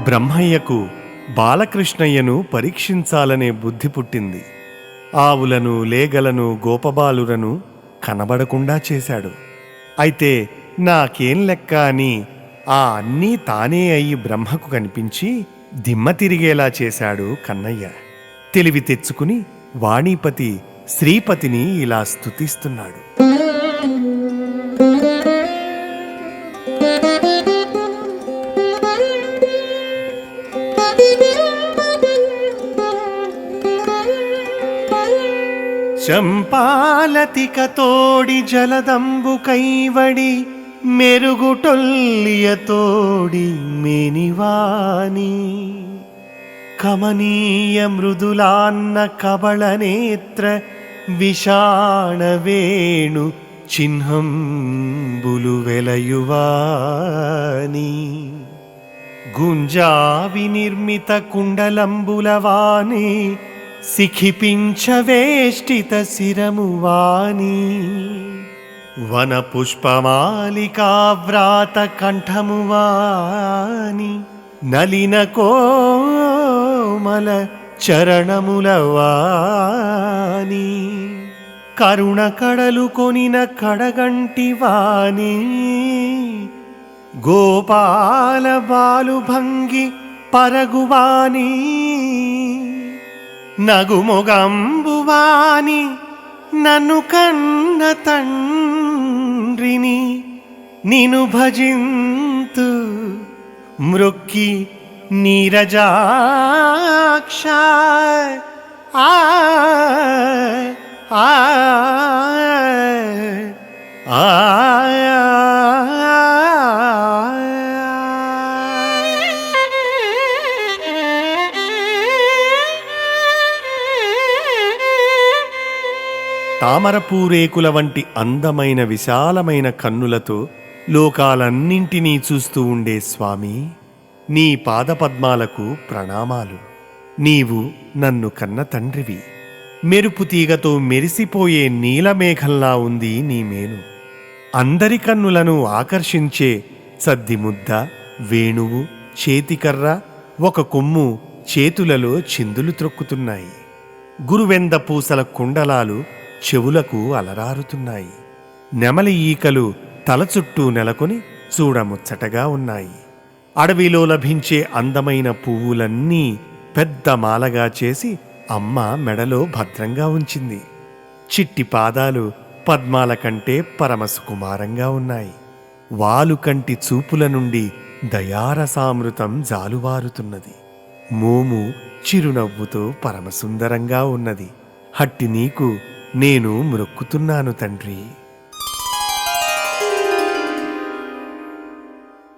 బ్రహ్మయ్యకు బాలకృష్ణయ్యను పరీక్షించాలనే బుద్ధి పుట్టింది. ఆవులను, లేగలను, గోపబాలురను కనబడకుండా చేశాడు. అయితే నాకేం లెక్క అని ఆ అన్నీ తానే అయి బ్రహ్మకు కనిపించి దిమ్మ తిరిగేలా చేశాడు కన్నయ్య. తెలివి తెచ్చుకుని వాణీపతి శ్రీపతిని ఇలా స్తుతిస్తున్నాడు. చంపాలతిక తోడి జలదంబు కైవడి మెరుగుటొల్లియ తోడి మేనివాని కమనీయ మృదులాన్న కబళ నేత్ర విషాణ వేణు చిహ్నంబులు వెలయువాని గుంజావి నిర్మిత కుండలంబులవాని సిఖిపించవేష్టిత శిరమువాని వన పుష్పమాలికావ్రాత కంఠమువాని నలిన కోమల చరణములవాని కరుణ కడలు కొనిన కడగంటివాని గోపాల బాలుభంగి పరగువాని నగుమొగంబువాని నన్ను కన్న తండ్రిని నిను భజింతు మృక్కి నీరజాక్ష ఆ ఆ ఆ తామరపూరేకుల వంటి అందమైన విశాలమైన కన్నులతో లోకాలన్నింటినీ చూస్తూ ఉండే స్వామి, నీ పాదపద్మాలకు ప్రణామాలు. నీవు నన్ను కన్న తండ్రివి. మెరుపు తీగతో మెరిసిపోయే నీలమేఘంలా ఉంది నీ మేను. అందరి కన్నులను ఆకర్షించే సద్దిముద్ద, వేణువు, చేతికర్ర, ఒక కొమ్ము చేతులలో చిందులు త్రొక్కుతున్నాయి. గురువెంద పూసల కుండలాలు చెవులకు అలరారుతున్నాయి. నెమలి ఈకలు తల చుట్టూ నెలకొని చూడముచ్చటగా ఉన్నాయి. అడవిలో లభించే అందమైన పువ్వులన్నీ పెద్ద మాలగా చేసి అమ్మ మెడలో భద్రంగా ఉంచింది. చిట్టి పాదాలు పద్మాల కంటే పరమసుకుమారంగా ఉన్నాయి. వాలు కంటి చూపుల నుండి దయారసామృతం జాలువారుతున్నది. మోము చిరునవ్వుతో పరమసుందరంగా ఉన్నది. హట్టి నీకు నేను మ్రొక్కుతున్నాను తండ్రి.